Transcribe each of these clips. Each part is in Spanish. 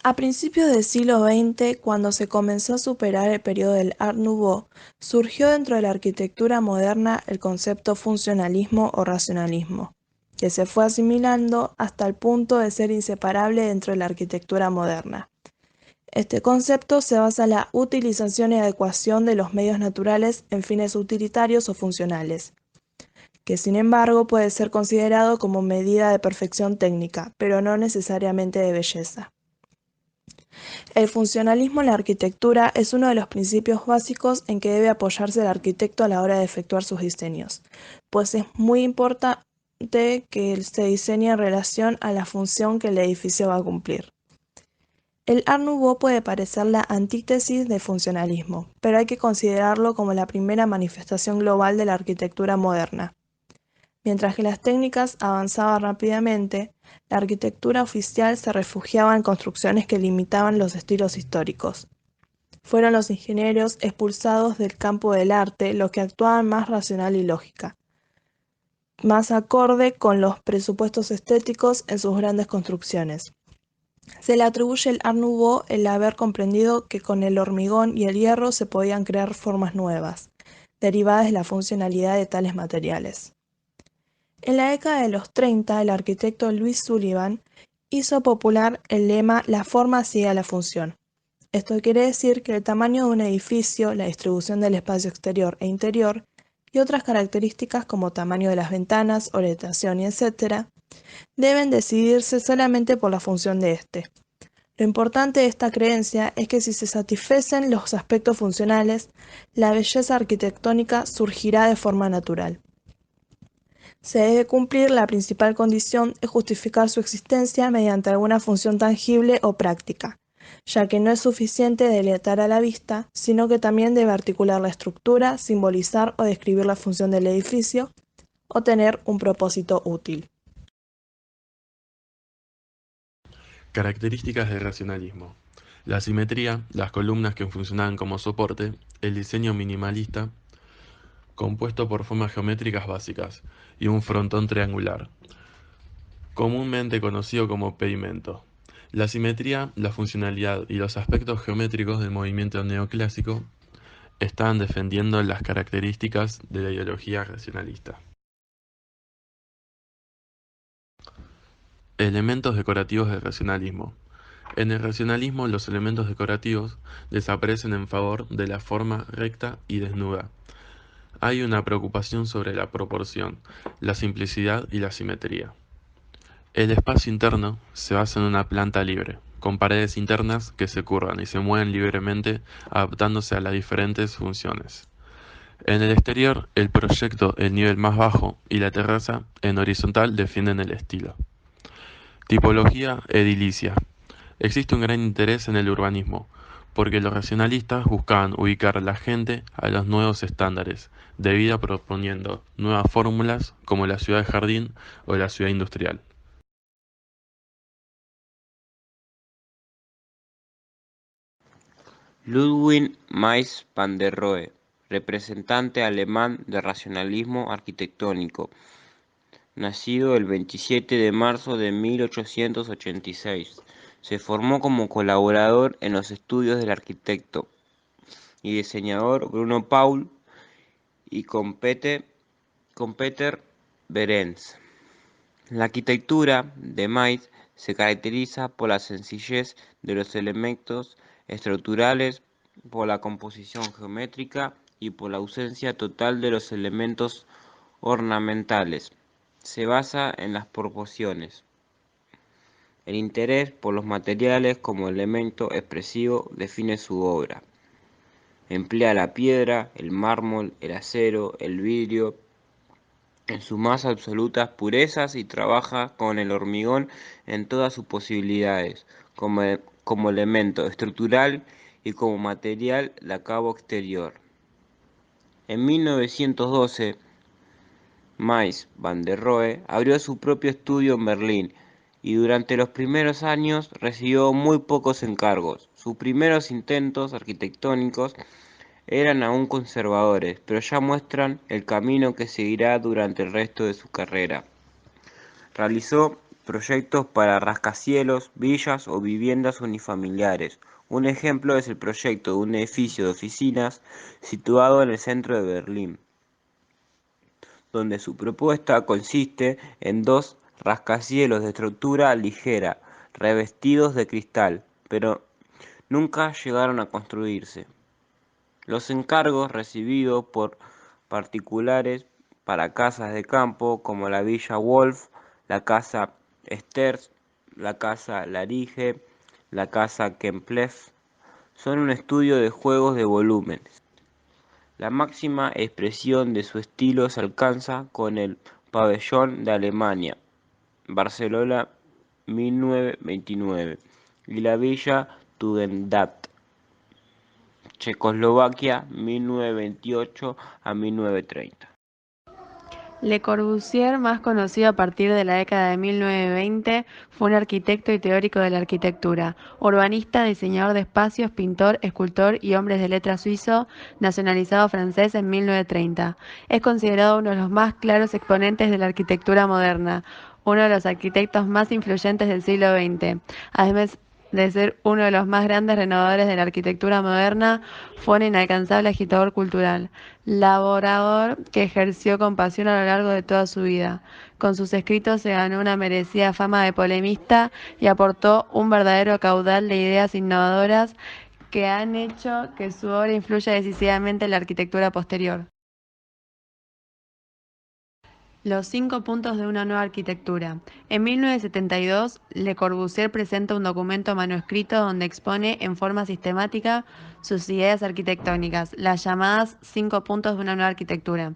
A principios del siglo XX, cuando se comenzó a superar el periodo del Art Nouveau, surgió dentro de la arquitectura moderna el concepto funcionalismo o racionalismo, que se fue asimilando hasta el punto de ser inseparable dentro de la arquitectura moderna. Este concepto se basa en la utilización y adecuación de los medios naturales en fines utilitarios o funcionales, que sin embargo puede ser considerado como medida de perfección técnica, pero no necesariamente de belleza. El funcionalismo en la arquitectura es uno de los principios básicos en que debe apoyarse el arquitecto a la hora de efectuar sus diseños, pues es muy importante que se diseñe en relación a la función que el edificio va a cumplir. El Art Nouveau puede parecer la antítesis del funcionalismo, pero hay que considerarlo como la primera manifestación global de la arquitectura moderna. Mientras que las técnicas avanzaban rápidamente, la arquitectura oficial se refugiaba en construcciones que limitaban los estilos históricos. Fueron los ingenieros expulsados del campo del arte los que actuaban más racional y lógica, más acorde con los presupuestos estéticos en sus grandes construcciones. Se le atribuye al Art Nouveau el haber comprendido que con el hormigón y el hierro se podían crear formas nuevas, derivadas de la funcionalidad de tales materiales. En la década de los 30, el arquitecto Louis Sullivan hizo popular el lema «La forma sigue a la función». Esto quiere decir que el tamaño de un edificio, la distribución del espacio exterior e interior, y otras características como tamaño de las ventanas, orientación y etc., deben decidirse solamente por la función de éste. Lo importante de esta creencia es que si se satisfacen los aspectos funcionales, la belleza arquitectónica surgirá de forma natural. Se debe cumplir la principal condición de justificar su existencia mediante alguna función tangible o práctica, ya que no es suficiente deleitar a la vista, sino que también debe articular la estructura, simbolizar o describir la función del edificio, o tener un propósito útil. Características del racionalismo. La simetría, las columnas que funcionaban como soporte, el diseño minimalista, compuesto por formas geométricas básicas, y un frontón triangular, comúnmente conocido como pedimento. La simetría, la funcionalidad y los aspectos geométricos del movimiento neoclásico estaban defendiendo las características de la ideología racionalista. Elementos decorativos del racionalismo. En el racionalismo, los elementos decorativos desaparecen en favor de la forma recta y desnuda. Hay una preocupación sobre la proporción, la simplicidad y la simetría. El espacio interno se basa en una planta libre, con paredes internas que se curvan y se mueven libremente adaptándose a las diferentes funciones. En el exterior, el proyecto, el nivel más bajo y la terraza en horizontal defienden el estilo. Tipología edilicia. Existe un gran interés en el urbanismo, porque los racionalistas buscaban ubicar a la gente a los nuevos estándares de vida proponiendo nuevas fórmulas como la ciudad de jardín o la ciudad industrial. Ludwig Mies van der Rohe, representante alemán de racionalismo arquitectónico, nacido el 27 de marzo de 1886. Se formó como colaborador en los estudios del arquitecto y diseñador Bruno Paul y con Peter Behrens. La arquitectura de Mies se caracteriza por la sencillez de los elementos estructurales, por la composición geométrica y por la ausencia total de los elementos ornamentales. Se basa en las proporciones. El interés por los materiales como elemento expresivo define su obra. Emplea la piedra, el mármol, el acero, el vidrio en sus más absolutas purezas y trabaja con el hormigón en todas sus posibilidades, como elemento estructural y como material de acabo exterior. En 1912, Mies van der Rohe abrió su propio estudio en Berlín y durante los primeros años recibió muy pocos encargos. Sus primeros intentos arquitectónicos eran aún conservadores, pero ya muestran el camino que seguirá durante el resto de su carrera. Realizó proyectos para rascacielos, villas o viviendas unifamiliares. Un ejemplo es el proyecto de un edificio de oficinas situado en el centro de Berlín, donde su propuesta consiste en dos rascacielos de estructura ligera, revestidos de cristal, pero nunca llegaron a construirse. Los encargos recibidos por particulares para casas de campo como la Villa Wolf, la Casa Sters, la Casa Larige, la Casa Kempleff, son un estudio de juegos de volúmenes. La máxima expresión de su estilo se alcanza con el Pabellón de Alemania, Barcelona 1929, y la Villa Tugendhat, Checoslovaquia 1928 a 1930. Le Corbusier, más conocido a partir de la década de 1920, fue un arquitecto y teórico de la arquitectura, urbanista, diseñador de espacios, pintor, escultor y hombre de letras suizo, nacionalizado francés en 1930. Es considerado uno de los más claros exponentes de la arquitectura moderna, uno de los arquitectos más influyentes del siglo XX. Además de ser uno de los más grandes renovadores de la arquitectura moderna, fue un inalcanzable agitador cultural, laborador que ejerció con pasión a lo largo de toda su vida. Con sus escritos se ganó una merecida fama de polemista y aportó un verdadero caudal de ideas innovadoras que han hecho que su obra influya decisivamente en la arquitectura posterior. Los 5 puntos de una nueva arquitectura. En 1972, Le Corbusier presenta un documento manuscrito donde expone en forma sistemática sus ideas arquitectónicas, las llamadas 5 puntos de una nueva arquitectura.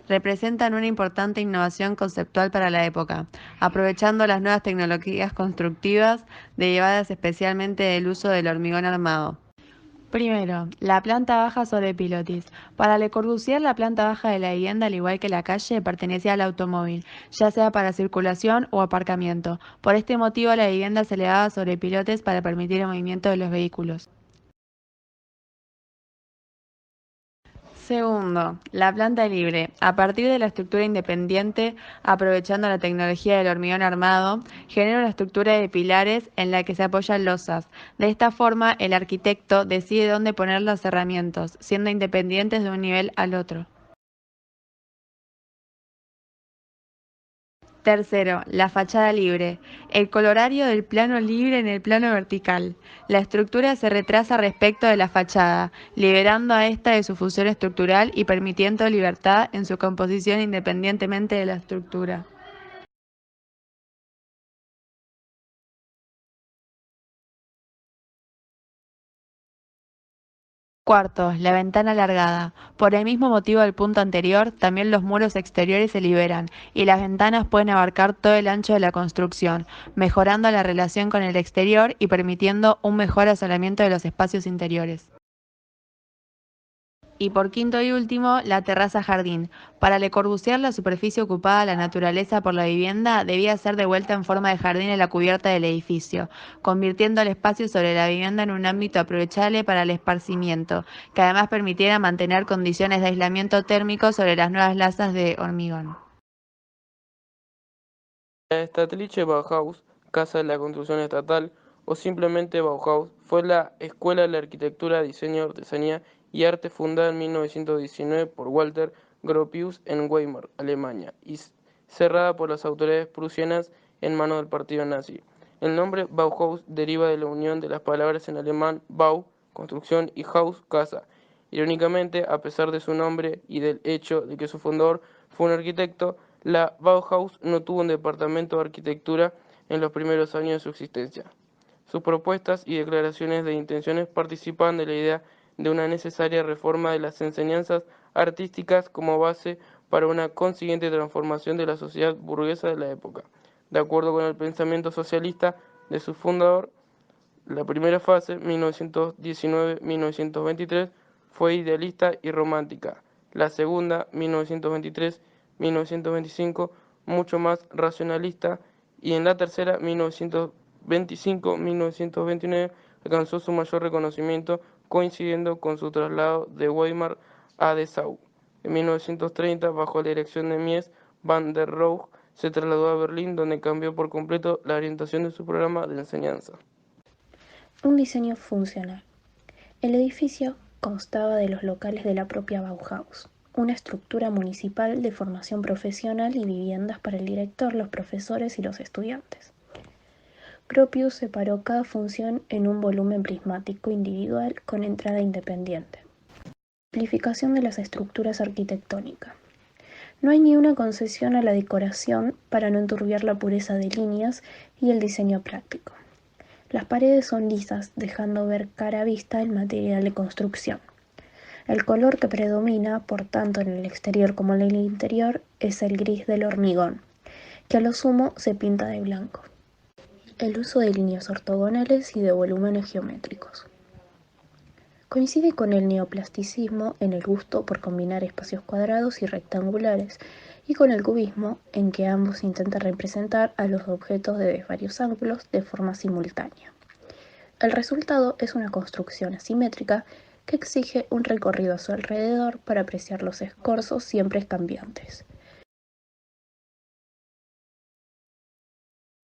Representan una importante innovación conceptual para la época, aprovechando las nuevas tecnologías constructivas derivadas especialmente del uso del hormigón armado. Primero, la planta baja sobre pilotis. Para Le Corbusier, la planta baja de la vivienda, al igual que la calle, pertenecía al automóvil, ya sea para circulación o aparcamiento. Por este motivo, la vivienda se elevaba sobre pilotes para permitir el movimiento de los vehículos. Segundo, la planta libre. A partir de la estructura independiente, aprovechando la tecnología del hormigón armado, genera una estructura de pilares en la que se apoyan losas. De esta forma, el arquitecto decide dónde poner los herramientas, siendo independientes de un nivel al otro. Tercero, la fachada libre. El colorario del plano libre en el plano vertical. La estructura se retrasa respecto de la fachada, liberando a esta de su función estructural y permitiendo libertad en su composición independientemente de la estructura. Cuarto, la ventana alargada. Por el mismo motivo del punto anterior, también los muros exteriores se liberan y las ventanas pueden abarcar todo el ancho de la construcción, mejorando la relación con el exterior y permitiendo un mejor asolamiento de los espacios interiores. Y por quinto y último, la terraza jardín. Para Le Corbusier, la superficie ocupada a la naturaleza por la vivienda debía ser devuelta en forma de jardín en la cubierta del edificio, convirtiendo el espacio sobre la vivienda en un ámbito aprovechable para el esparcimiento, que además permitiera mantener condiciones de aislamiento térmico sobre las nuevas lazas de hormigón. La Staatliche Bauhaus, Casa de la Construcción Estatal, o simplemente Bauhaus, fue la escuela de la arquitectura, diseño, artesanía y arte fundada en 1919 por Walter Gropius en Weimar, Alemania, y cerrada por las autoridades prusianas en manos del partido nazi. El nombre Bauhaus deriva de la unión de las palabras en alemán Bau, construcción, y Haus, casa. Irónicamente, a pesar de su nombre y del hecho de que su fundador fue un arquitecto, la Bauhaus no tuvo un departamento de arquitectura en los primeros años de su existencia. Sus propuestas y declaraciones de intenciones participaban de la idea de una necesaria reforma de las enseñanzas artísticas como base para una consiguiente transformación de la sociedad burguesa de la época. De acuerdo con el pensamiento socialista de su fundador, la primera fase, 1919-1923, fue idealista y romántica. La segunda, 1923-1925, mucho más racionalista. Y en la tercera, 1925-1929, alcanzó su mayor reconocimiento, coincidiendo con su traslado de Weimar a Dessau. En 1930, bajo la dirección de Mies van der Rohe, se trasladó a Berlín, donde cambió por completo la orientación de su programa de enseñanza. Un diseño funcional. El edificio constaba de los locales de la propia Bauhaus, una estructura municipal de formación profesional y viviendas para el director, los profesores y los estudiantes. Gropius separó cada función en un volumen prismático individual con entrada independiente. Simplificación de las estructuras arquitectónicas. No hay ni una concesión a la decoración para no enturbiar la pureza de líneas y el diseño práctico. Las paredes son lisas, dejando ver cara a vista el material de construcción. El color que predomina, por tanto en el exterior como en el interior, es el gris del hormigón, que a lo sumo se pinta de blanco. El uso de líneas ortogonales y de volúmenes geométricos. Coincide con el neoplasticismo en el gusto por combinar espacios cuadrados y rectangulares, y con el cubismo, en que ambos intentan representar a los objetos de varios ángulos de forma simultánea. El resultado es una construcción asimétrica que exige un recorrido a su alrededor para apreciar los escorzos siempre cambiantes.